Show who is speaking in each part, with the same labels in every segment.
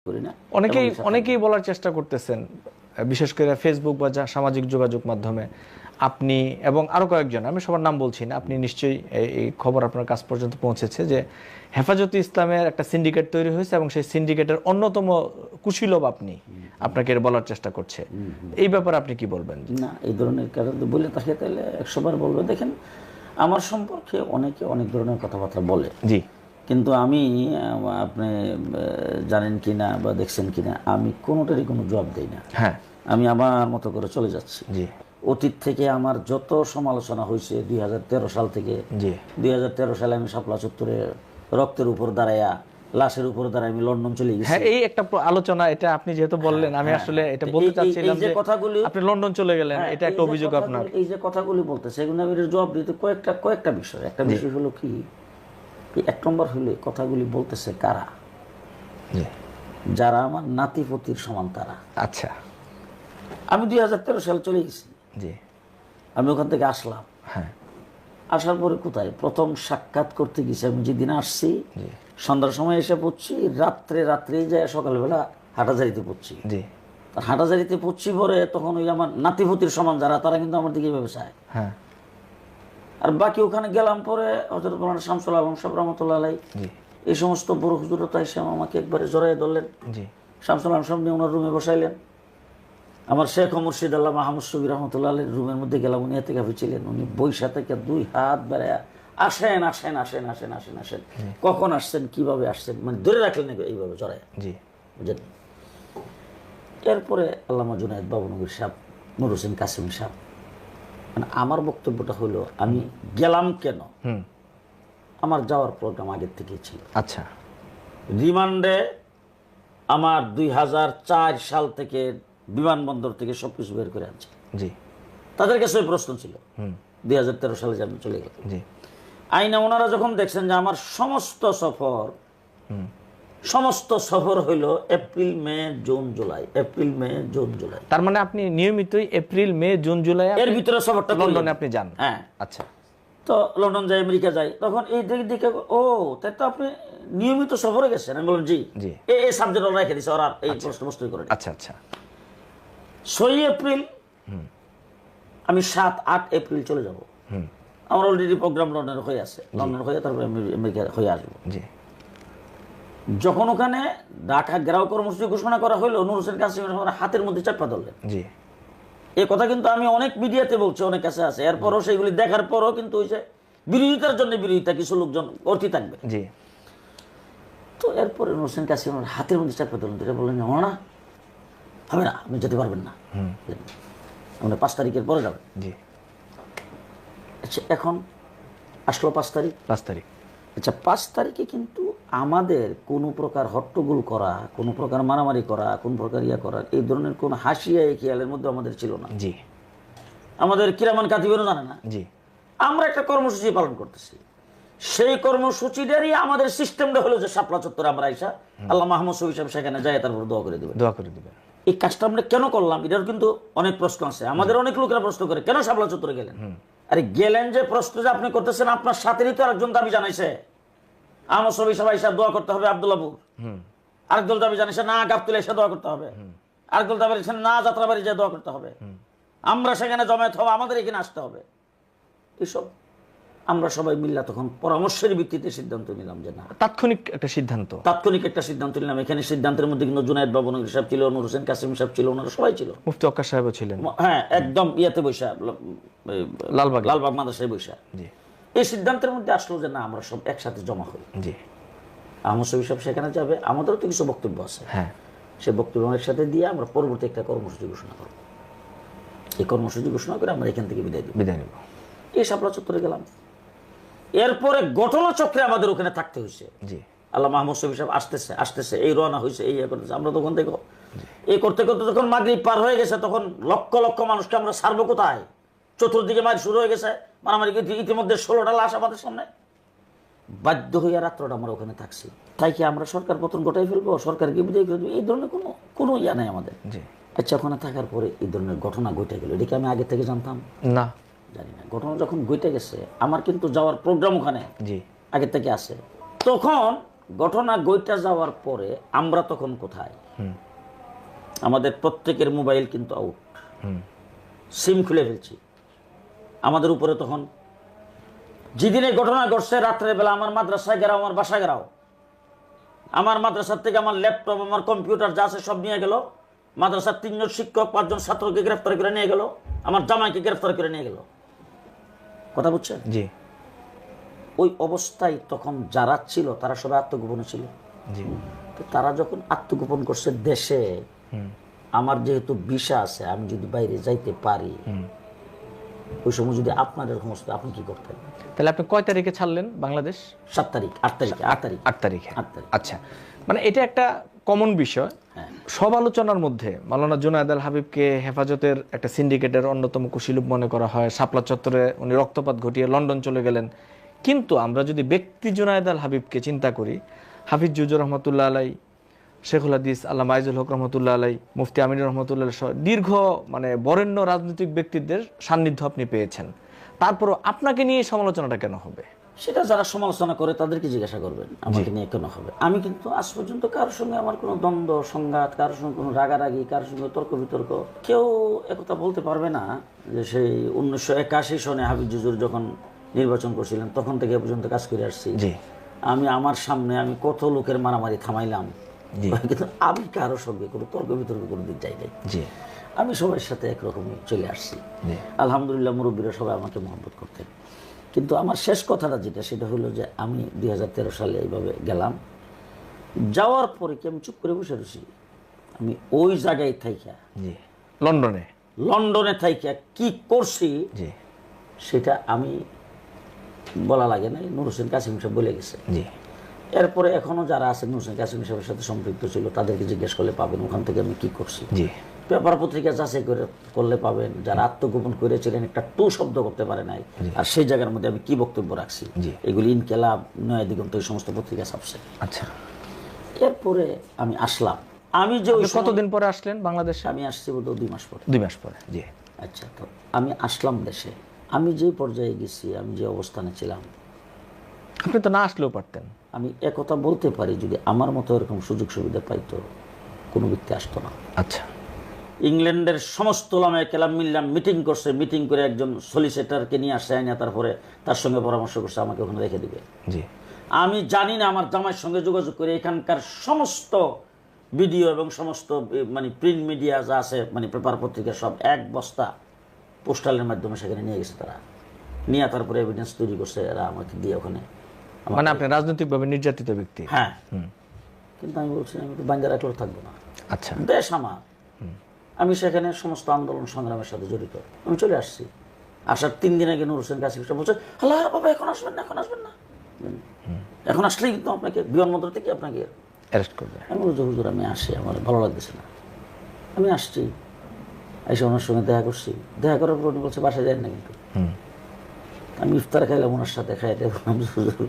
Speaker 1: করি না।
Speaker 2: অনেকেই বলার চেষ্টা করতেছেন, বিশেষ করে ফেসবুক বা সামাজিক যোগাযোগ মাধ্যমে আপনি এবং আরো কয়েকজন, আমি সবার নাম বলছি না, আপনি নিশ্চয়ই এই খবর আপনার কাছ পর্যন্ত পৌঁছেছে যে হেফাজতে ইসলামের একটা সিন্ডিকেট তৈরি হয়েছে এবং সেই সিন্ডিকেটের অন্যতম কুশীলব আপনাকে বলার চেষ্টা করছে। এই ব্যাপারে আপনি কি বলবেন?
Speaker 1: না, এই ধরনের কারণ বলে থাকে তাহলে 100 বার বলবে। দেখেন, আমার সম্পর্কে অনেকে অনেক ধরনের কথাবার্তা বলে,
Speaker 2: জি,
Speaker 1: কিন্তু আমি আপনি জানেন কিনা বা দেখছেন কিনা, আমি কোনোটারই কোনো জবাব দেই না।
Speaker 2: হ্যাঁ,
Speaker 1: আমি আমার মতো করে চলে যাচ্ছি।
Speaker 2: জি,
Speaker 1: অতীত থেকে আমার যত সমালোচনা হয়েছে 2013 সাল থেকে,
Speaker 2: জি,
Speaker 1: 2013 সালে আমি শাপলা চত্বরে রক্তের উপর দাঁড়াইয়া, লাশের উপর দাঁড়ায় আমি লন্ডন চলে গেছি।
Speaker 2: হ্যাঁ, এই একটা আলোচনা, এটা আপনি যেহেতু বললেন, আমি আসলে এটা বলতে চাচ্ছিলাম যে
Speaker 1: কথাগুলি
Speaker 2: আপনি লন্ডন চলে গেলেন, এটা একটা অভিযোগ আপনার।
Speaker 1: এই যে কথাগুলি বলতেছে, এগুলো আমি জবাব দিতে কয়েকটা বিষয়। একটা বিষয় হলো কি, এক নম্বর হলো কথাগুলি বলতেছে কারা? যারা আমার নাতিপতির সমান তারা।
Speaker 2: আচ্ছা,
Speaker 1: আমি 2013 সালে চলে গেছি,
Speaker 2: জি,
Speaker 1: আমি ওখান থেকে আসলাম।
Speaker 2: হ্যাঁ,
Speaker 1: আসার পরে কোথায় প্রথম সাক্ষাৎ করতে গেছি, আমি যেদিন আসছি সন্ধ্যার সময় এসে পড়ছি, রাত্রে যায় সকালবেলা হাটাজারিতে পড়ছি।
Speaker 2: জি,
Speaker 1: হাটাজারিতে পড়ছি পরে তখন ওই আমার নাতিপতির সমান যারা, তারা কিন্তু আমার দিকে এভাবে চায়।
Speaker 2: হ্যাঁ,
Speaker 1: আর বাকি ওখানে গেলাম পরে হযরত মাওলানা শামসুল আলম সাহেব রাহমাতুল্লাহ আলাইহি, এই সমস্ত বড় হুজুররা এসে আমাকে একবারে জড়াই ধরলেন।
Speaker 2: জি,
Speaker 1: শামসুল আলম সাহেব নিয়ে ওনার রুমে বসাইলেন। আমার শেখ মুর্শিদ আল্লাহ মাহমুদ শফি রহমতুল্লাহ আলাইহির রুমের মধ্যে গেলাম, উনি এতেকাফে ছিলেন। উনি বৈশা থেকে 2 হাত বেড়ায় আসেন আসেন আসেন আসেন আসেন আসেন, কখন আসছেন, কিভাবে আসছেন, মানে ধরে রাখলেন এইভাবে জড়ায়,
Speaker 2: জি,
Speaker 1: বুঝলেন। এরপরে আল্লামা জুনায়েদ বাবুনগরী সাহেব, নুর হোসেন কাসিম সাহেব, মানে আমার বক্তব্যটা হলো আমি গেলাম কেন, আমার যাওয়ার প্রোগ্রাম আগের থেকেই ছিল।
Speaker 2: আচ্ছা,
Speaker 1: রিমান্ডে আমার 2004 সাল থেকে বিমানবন্দর থেকে সবকিছু বের করে আনছে।
Speaker 2: জি,
Speaker 1: তাদের কাছে ওই প্রশ্ন ছিল 2013 সালে যে আমি চলে গেলাম।
Speaker 2: জি,
Speaker 1: আইনে ওনারা যখন দেখছেন যে আমার সমস্ত সফর হইল April May June July, April May June July,
Speaker 2: তার মানে আপনি নিয়মিতই এপ্রিল মে জুন জুলাই
Speaker 1: এর ভিতরে সফরটা
Speaker 2: লন্ডনে আপনি যান?
Speaker 1: হ্যাঁ,
Speaker 2: আচ্ছা,
Speaker 1: তো লন্ডন যাই, আমেরিকা যাই, তখন এই দিকে ও তাই তো আপনি নিয়মিত সফরে গেছেন। আমি বললাম জি,
Speaker 2: জি,
Speaker 1: এই সাবজেক্ট ওরা রেখে দিচ্ছে, ওরা এই প্রশ্ন করে।
Speaker 2: আচ্ছা, আচ্ছা,
Speaker 1: 6 এপ্রিল আমি 7-8 এপ্রিল চলে যাব। আমার অলরেডি প্রোগ্রাম লন্ডনে হয়ে আছে, লন্ডন হয়ে তারপরে আমেরিকা হয়ে আসবো।
Speaker 2: জি,
Speaker 1: যখন ওখানে ঢাকা ঘেরাও কর্মসূচি ঘোষণা করা হলো, নূর হোসেন কাসিম হাতের মধ্যে চাপা ধরলেন।
Speaker 2: জি,
Speaker 1: এই কথা কিন্তু আমি অনেক মিডিয়াতে বলছি, অনেক কাছে আছে। এরপরও সেগুলি দেখার পরও কিন্তু ওই যে বিরোধিতার জন্য বিরোধিতা কিছু লোকজন করতে থাকবে।
Speaker 2: জি,
Speaker 1: তো এরপরে নূর হোসেন কাসিম হাতের মধ্যে চাপা ধরলেন, এটা বললেন না, হবে না, আপনি যেতে পারবেন না, আপনি 5 তারিখের পরে যাবেন।
Speaker 2: জি,
Speaker 1: আচ্ছা, এখন আসলো 5 তারিখ।
Speaker 2: 5 তারিখ,
Speaker 1: আচ্ছা, 5 তারিখে কিন্তু আমাদের কোনো প্রকার হট্টগোল করা, কোনো প্রকার মারামারি করা, কোন প্রকার করা, এই ধরনের কোন হাসিয়া খেয়ালের মধ্যে আমাদের ছিল না।
Speaker 2: জি,
Speaker 1: আমাদের কিরামান কাতিবেরও জানে না।
Speaker 2: জি,
Speaker 1: আমরা একটা কর্মসূচি পালন করতেছি, সেই কর্মসূচিটারই আমাদের সিস্টেমটা হলো যে শাপলা চত্বরে আমরা আইসা আল্লাহ মাহমুদ শফি সাহেব সেখানে যায়, তারপর দোয়া করে দেবে।
Speaker 2: দোয়া করে দিবেন।
Speaker 1: এই কাজটা আমরা কেন করলাম, এটার কিন্তু অনেক প্রশ্ন আছে। আমাদের অনেক লোকেরা প্রশ্ন করে, কেন শাপলা চত্বরে গেলেন? আরে গেলেন যে প্রশ্ন যে আপনি করতেছেন, আপনার সাথেই তো আরেকজন দাবি জানাইছে, আমার সবই সবাই এসে দোয়া করতে হবে আব্দুল্লাহপুর। আরেকদল দাবি জানিয়েছে না গাবতুলে এসে দোয়া করতে হবে, আরেকদল দাবি জানিয়েছে না যাত্রাবাড়ি যে দোয়া করতে হবে, আমরা সেখানে জমায়েত হবো, আমাদের এখানে আসতে হবে। এসব আমরা সবাই মিল্লা তখন পরামর্শের ভিত্তিতে সিদ্ধান্ত নিলাম যে না,
Speaker 2: তাৎক্ষণিক একটা সিদ্ধান্ত
Speaker 1: নিলাম। এখানে সিদ্ধান্তের মধ্যে কিন্তু জুনায়েদ বাবুনগরী সাহেব ছিল, নূর হোসেন কাসিম সাহেব ছিল, ওনারা সবাই ছিল,
Speaker 2: মুফতি ওয়াক্কাস সাহেবও ছিলেন।
Speaker 1: হ্যাঁ, একদম ইয়াতে বৈশা, লালবাগ মাদ্রাসায় বৈশা। এই সিদ্ধান্তের মধ্যে আসলো যে না, আমরা সব একসাথে জমা হই।
Speaker 2: জি,
Speaker 1: আহমদ শফি সাহেব সেখানে যাবে, আমাদেরও তো কিছু বক্তব্য আছে।
Speaker 2: হ্যাঁ,
Speaker 1: সে বক্তব্য একসাথে দিয়ে আমরা পরবর্তী একটা কর্মসূচি ঘোষণা করব। এই কর্মসূচি ঘোষণা করে আমরা এখান থেকে বিদায় নেব। এই শাপলা চত্বরে গেলাম। এরপরে ঘটনাচক্রে আমাদের ওখানে থাকতে হয়েছে।
Speaker 2: জি,
Speaker 1: আল্লাহ মাহমুদ শফি সাহেব আসতেছে, এই রওনা হয়েছে, এই করতেছে। আমরা তখন দেখো এই করতে করতে যখন মাগরিব পার হয়ে গেছে, তখন লক্ষ লক্ষ মানুষকে আমরা ছাড়বো কোথায়? চতুর্দিকে মারি শুরু হয়ে গেছে, মারামারি ইতিমধ্যে 16টা লাশ আমাদের সামনে। বাধ্য হইয়া রাত্রটা আমরা ওখানে থাকছি। তাই কি আমরা সরকার পতন গোটাই ফেলবো, সরকারকে বিদায় করে দেবো, এই ধরনের কোনো ইয়া নাই আমাদের। আচ্ছা, ওখানে থাকার পরে এই ধরনের ঘটনা ঘটে গেল, এটা কি আমি আগে থেকে জানতাম?
Speaker 2: না,
Speaker 1: জানি না। ঘটনা যখন ঘটে গেছে, আমার কিন্তু যাওয়ার প্রোগ্রাম ওখানে আগের থেকে আছে। তখন ঘটনা গইটা যাওয়ার পরে আমরা তখন কোথায়? আমাদের প্রত্যেকের মোবাইল কিন্তু আউট, সিম খুলে ফেলছি। আমাদের উপরে তখন যেদিনে ঘটনা ঘটছে রাত্রের বেলা আমার মাদ্রাসায় গেরাও, আমার বাসায় গেরাও, আমার মাদ্রাসার থেকে আমার ল্যাপটপ, আমার কম্পিউটার যা আছে সব নিয়ে গেল। মাদ্রাসার 3 জন শিক্ষক 5 জন ছাত্রকে গ্রেফতার করে নিয়ে গেল, আমার জামাইকে গ্রেফতার করে নিয়ে গেল। কথা বুঝছেন?
Speaker 2: জি
Speaker 1: ওই অবস্থায় তখন যারা ছিল তারা সবাই আত্মগোপনে ছিল।
Speaker 2: জি
Speaker 1: তো তারা যখন আত্মগোপন করছে দেশে, আমার যেহেতু ভিসা আছে, আমি যদি বাইরে যাইতে পারি, ওই সময় যদি আপনার এরকম হতো আপনি কি করতেন?
Speaker 2: তাহলে আপনি কয় তারিখে ছাড়লেন বাংলাদেশ?
Speaker 1: 7 তারিখ, 8 তারিখে, 8 তারিখ,
Speaker 2: 8 তারিখে।
Speaker 1: 8 তারিখ।
Speaker 2: আচ্ছা, মানে এটা একটা কমন বিষয়। সব আলোচনার মধ্যে মাওলানা জুনায়েদ আল হাবিবকে হেফাজতের একটা সিন্ডিকেটের অন্যতম কুশীলব মনে করা হয়। শাপলা চত্বরে উনি রক্তপাত ঘটিয়ে লন্ডন চলে গেলেন। কিন্তু আমরা যদি ব্যক্তি জুনায়েদ আল হাবিবকে চিন্তা করি, হাফিজ জুজুর রহমতুল্লাহ আলাই, শেখুল হাদিস আল্লামা আইজুল হক রহমতুল্লাহ আলাই, মুফতি আমিনুর রহমতুল্লাহ সহ দীর্ঘ মানে বরেণ্য রাজনৈতিক ব্যক্তিদের সান্নিধ্য আপনি পেয়েছেন। তারপরও আপনাকে নিয়ে সমালোচনাটা কেন হবে?
Speaker 1: সেটা যারা সমালোচনা করে তাদেরকে জিজ্ঞাসা করবেন আমাকে নিয়ে কেন হবে। আমি কিন্তু আজ পর্যন্ত কারোর সঙ্গে আমার কোনো দ্বন্দ্ব সংঘাত, কারোর সঙ্গে কোনো রাগারাগি, কারোর সঙ্গে তর্ক বিতর্ক, কেউ একথা বলতে পারবে না যে সেই 1981 সনে হাফিজ জুজুর যখন নির্বাচন করছিলেন তখন থেকে এ পর্যন্ত কাজ করে আসছি। আমি আমার সামনে আমি কত লোকের মারামারি থামাইলাম, কিন্তু আমি কারোর সঙ্গে কোনো তর্ক বিতর্ক কোনো দিন যাই নাই। আমি সবার সাথে একরকমই চলে আসছি। আলহামদুলিল্লাহ, মুরব্বীরা সবাই আমাকে মহব্বত করতেন। কিন্তু আমার শেষ কথাটা যেটা, সেটা হলো যে আমি 2013 সালে এইভাবে গেলাম, যাওয়ার পরে কি আমি চুপ করে বসে রয়েছি? আমি ওই জায়গায় থাইকা লন্ডনে থাইকা কি করছি সেটা আমি বলা লাগে না, নূর হোসেন কাসিম সাহেব বলে গেছে। এরপরে এখনো যারা আছেন নূর হোসেন কাসিম সাহেবের সাথে সম্পৃক্ত ছিল তাদেরকে জিজ্ঞেস করলে পাবেন ওখান থেকে আমি কি করছি। পেপার পত্রিকা যাচাই করলে পাবেন। যারা আত্মগোপন করেছিলেন একটা টু শব্দ করতে পারে নাই, আর সেই জায়গার মধ্যে আমি কি বক্তব্য রাখছি এগুলি ইনকেলাব, নয়া দিগন্ত, এই সমস্ত পত্রিকা ছাপছে।
Speaker 2: আচ্ছা,
Speaker 1: এরপরে আমি আসলাম। আমি যে
Speaker 2: কতদিন পরে আসলেন বাংলাদেশে?
Speaker 1: আমি আসছি বোধহয় 2 মাস পরে।
Speaker 2: 2 মাস পরে, জি।
Speaker 1: আচ্ছা, তো আমি আসলাম দেশে। আমি যে পর্যায়ে গেছি, আমি যে অবস্থানে ছিলাম,
Speaker 2: আপনি তো না আসলেও পারতেন।
Speaker 1: আমি একথা বলতে পারি, যদি আমার মতো এরকম সুযোগ সুবিধা পাইতো কোনো ব্যক্তি আসতো না।
Speaker 2: আচ্ছা,
Speaker 1: ইংল্যান্ডের সমস্ত ওলামায়ে কেরাম মিললাম, মিটিং করছে, মিটিং করে একজন সলিসিটারকে নিয়ে আসছে, আইনা তারপরে তার সঙ্গে পরামর্শ করছে আমাকে ওখানে রেখে দিবে। আমি জানি না, আমার জামাইয়ের সঙ্গে যোগাযোগ করে এখানকার সমস্ত ভিডিও এবং সমস্ত মানে প্রিন্ট মিডিয়া যা আছে, মানে পেপার পত্রিকা সব এক বস্তা পোস্টালের মাধ্যমে সেখানে নিয়ে গেছে। তারা নিয়ে তারপরে এভিডেন্স তৈরি করছে, এরা আমাকে দিয়ে ওখানে।
Speaker 2: মানে আপনি রাজনৈতিকভাবে নির্যাতিত ব্যক্তি?
Speaker 1: হ্যাঁ, কিন্তু আমি বলছি আমি তো বাঞ্জা রাখলেও থাকবো না।
Speaker 2: আচ্ছা,
Speaker 1: দেশ আমার, আমি সেখানে সমস্ত আন্দোলন সংগ্রামের সাথে জড়িত। আমি চলে আসছি। আসার 3 দিন আগে নূর হোসেন কাসিম সাহেব বলছে, হ্যালো বাবা, এখন আসবেন না, এখন আসবেন না, এখন আসলেই কিন্তু আপনাকে বিমানবন্দর থেকে আপনাকে
Speaker 2: অ্যারেস্ট করবে।
Speaker 1: আমি বলছি, হুজুর আমি আসি, আমার ভালো লাগতেছে না, আমি আসছি। এসে ওনার সঙ্গে দেখা করছি। দেখা করার পর উনি বলছে বাসায় যান না। কিন্তু আমি ইফতার খাইলাম ওনার সাথে, খাইতে বললাম, হুজুর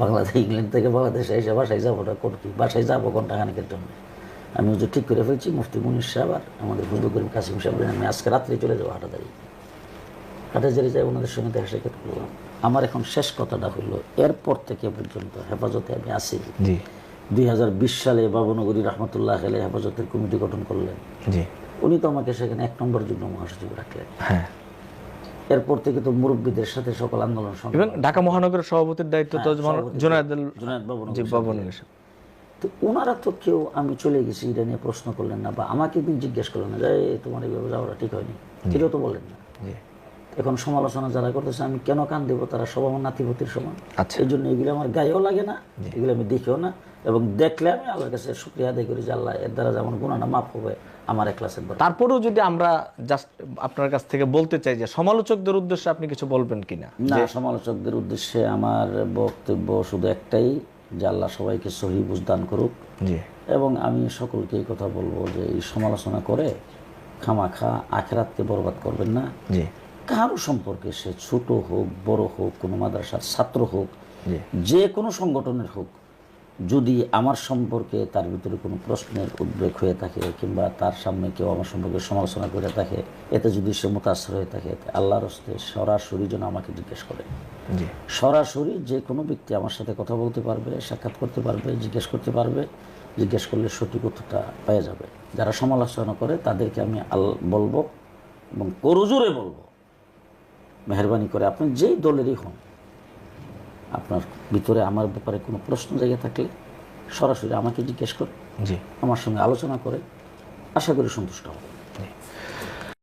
Speaker 1: বাংলাদেশ, ইংল্যান্ড থেকে বাংলাদেশে এসে বাসায় যাবো না, কোন কি বাসায় যাবো ঘন্টাখানেকের জন্য। আমি হুজুর ঠিক করে ফেলছি, মুফতি মুনির সাহেব আর আমাদের হুজুর করিম কাসিম সাহেব, আমি আজকে রাত্রে চলে যাবো হাটাদারি। হাটাদারি যাই, ওনাদের সঙ্গে দেখা সাক্ষাৎ করলাম। আমার এখন শেষ কথাটা হলো, এরপর থেকে পর্যন্ত হেফাজতে আমি আছি। 2020 সালে বাবুনগরী রহমতুল্লাহ আলাইহি হেফাজতের কমিটি গঠন করলেন। উনি তো আমাকে সেখানে 1 নম্বর যুগ্ম মহাসচিব রাখলেন। এরপর থেকে তো মুরব্বীদের সাথে সকল আন্দোলন
Speaker 2: এবং ঢাকা মহানগরের সভাপতির দায়িত্ব তো জুনায়েদ বাবু।
Speaker 1: তো ওনারা তো কেউ, আমি চলে গেছি এটা নিয়ে প্রশ্ন করলেন না, বা আমাকে দিন জিজ্ঞেস করলেন না যে তোমার এইভাবে যাওয়াটা ঠিক হয়নি, এটাও তো বলেন না। এখন সমালোচনা যারা করতেছে আমি কেন কান দেবো, তারা সব আমার নাতিপতির সমান। এই জন্য এগুলো আমার গায়েও লাগে না, এগুলো আমি দেখিও না, এবং দেখলে আমি আল্লাহর কাছে শুকরিয়া আদায় করি যে আল্লাহ এর দ্বারা যেমন গুনাহটা মাফ হবে আমার একলাসের।
Speaker 2: তারপরেও যদি আমরা জাস্ট আপনার কাছ থেকে বলতে চাই যে সমালোচকদের উদ্দেশ্যে আপনি কিছু বলবেন কিনা?
Speaker 1: না, সমালোচকদের উদ্দেশ্যে আমার বক্তব্য শুধু একটাই, যে আল্লাহ সবাইকে সহি বুঝ দান করুক। এবং আমি সকলকে এই কথা বলবো যে এই সমালোচনা করে খামাখা আখিরাতকে বরবাদ করবেন না। কারো সম্পর্কে, সে ছোট হোক বড় হোক, কোনো মাদ্রাসার ছাত্র হোক, যে কোনো সংগঠনের হোক, যদি আমার সম্পর্কে তার ভিতরে কোনো প্রশ্নের উদ্বেগ হয়ে থাকে কিংবা তার সামনে কেউ আমার সম্পর্কে সমালোচনা করে থাকে, এতে যদি সে মুতাসর হয়ে থাকে, আল্লাহর হস্তে সরাসরি যেন আমাকে জিজ্ঞেস করে।
Speaker 2: জি
Speaker 1: সরাসরি যে কোনো ব্যক্তি আমার সাথে কথা বলতে পারবে, সাক্ষাৎ করতে পারবে, জিজ্ঞেস করতে পারবে। জিজ্ঞেস করলে সঠিক উত্তরটা পেয়ে যাবে। যারা সমালোচনা করে তাদেরকে আমি বলবো এবং করজোরে বলবো, মেহরবানি করে আপনি যেই দলেরই হন, আপনার ভিতরে আমার ব্যাপারে কোনো প্রশ্ন জায়গা থাকলে সরাসরি আমাকে জিজ্ঞেস করে
Speaker 2: জি
Speaker 1: আমার সঙ্গে আলোচনা করে, আশা করি সন্তুষ্ট হবে।
Speaker 2: জি।